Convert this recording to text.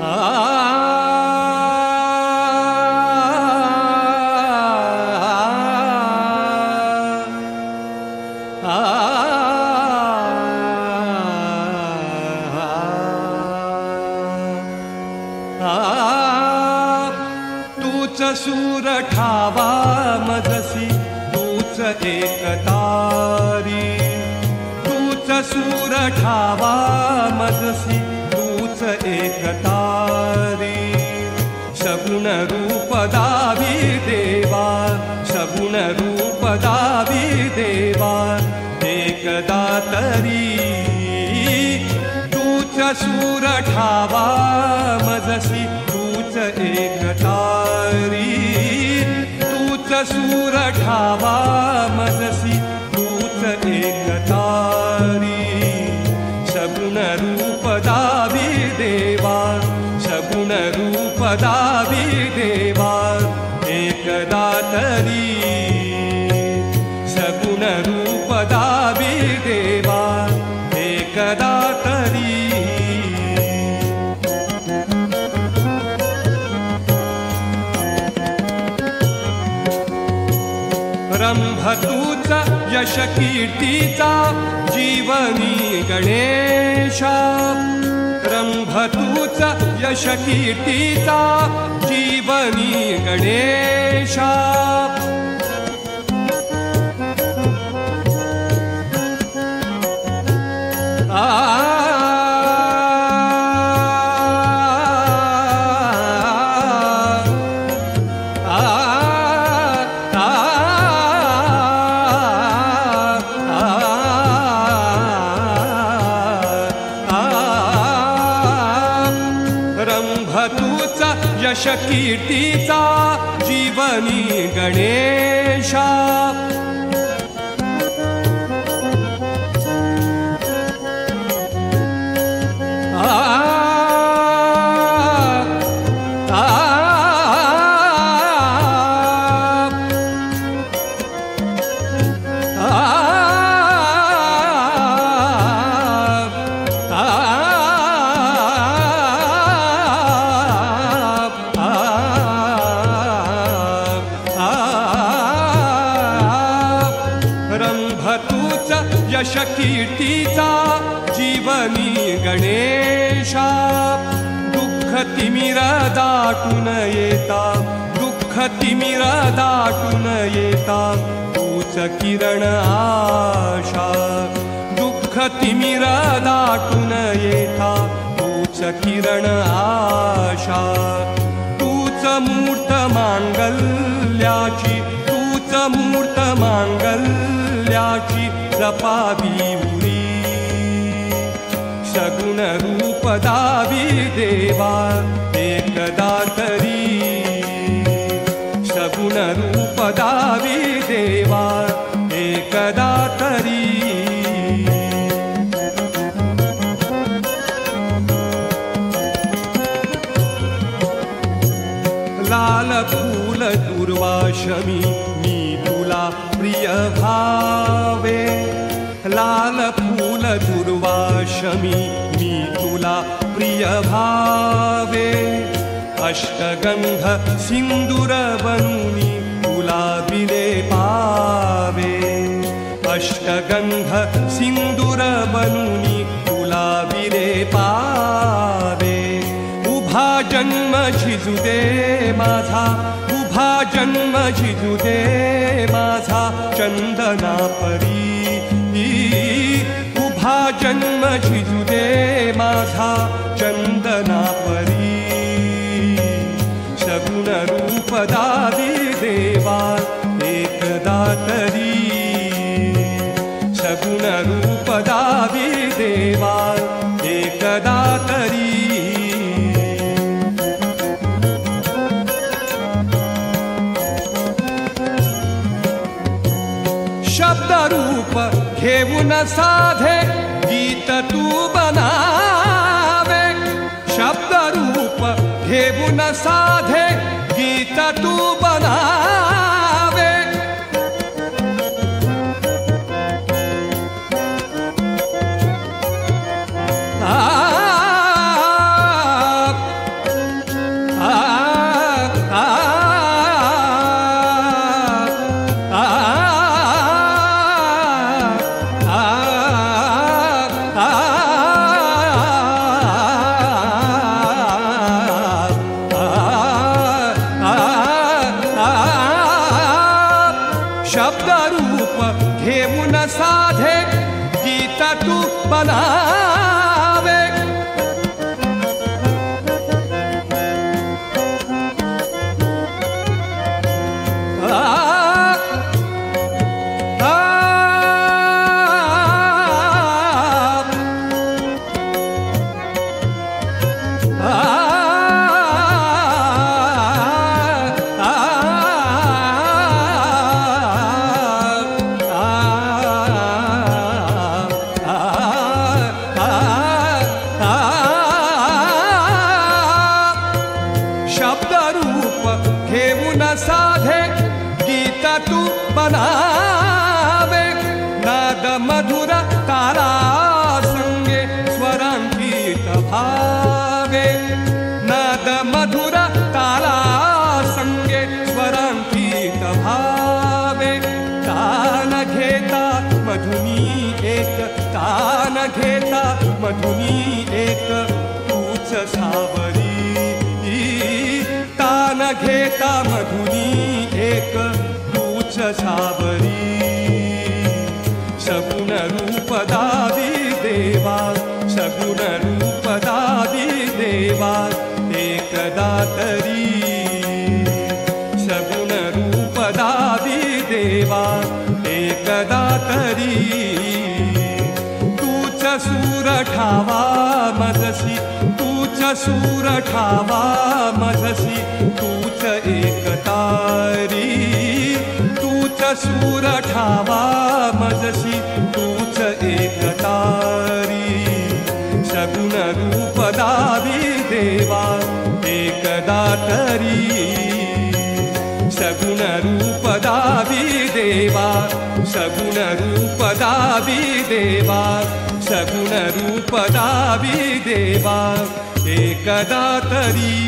तूच सूर ठावा मजसी तूच एकतारी, तूच सूर ठावा मजसी तूच एकतारी। सगुण रूप दावी देवा, सगुण रूप दावी देवा, एकदा तरी तूच सूर ठावा मजसी तूच एकतारी, तूच सूर ठावा मजसी तूच एकतारी। सगुण रूप दावी देवा, सगुण रूप दावी देवा, एकदा तरी सगुण रूप दावी देवा, एकदा तरी। रंभ तूच यश कीर्तीचा जीवनी गणेशा, रंभ तूच यश कीर्तीचा जीवनी गणेशा। रंभ तूच यश कीर्तीचा जीवनी गणेशा। रंभ तूच यश कीर्तीचा जीवनी गणेशा। दुःख तिमिर दाटून येता, दुःख तिमिर दाटून येता, तूच किरण आशा। दुःख तिमिर दाटून येता, तूच किरण आशा। तूच मूर्त मांगल्याची, तूच मूर्त मांगल्याची जपावी उरी। सगुण रूप दावी देवा, एकदा तरी सगुण रूप दावी देवा, एकदा तरी। लाल फूल दुर्वाशमी मी तुला प्रिय भावे, लाल फूल दुर्वाशमी मी तुला प्रिय भावे। अष्टगंध सिंदूर बनूनी तुला विले पावे, अष्टगंध सिंदूर बनूनी तुला विले पावे। उभा जन्म झिजू दे माझा, उभा जन्म झिजू दे माझा चंदना परी। उभा जन्म झिजू दे माझा चंदना परी। सगुण रूप दावी देवा, एकदा तरी सगुण रूप दावी देवा, एकदा तरी। शब्द रूप घेऊन साधे गीत तू बनावे, शब्द रूप घेऊन साधे गीत तू बनावे। मधुनी एक तूच सावरी तान घेता मधुनी एक तूच सावरी सगुण रूप दावी देवा सगुण रूप दावी देवा एकदा तरी सगुण रूप दावी देवा एकदा तरी तूच सूर ठावा मजसी तूच सूर ठावा मजसी तूच एकतारी तूच सूर ठावा मजसी तूच एकतारी सगुण रूप दावी देवा एकदा तरी सगुण रूप दावी देवा सगुण रूप दावी देवा सगुण रूप दावी देवा एकदा तरी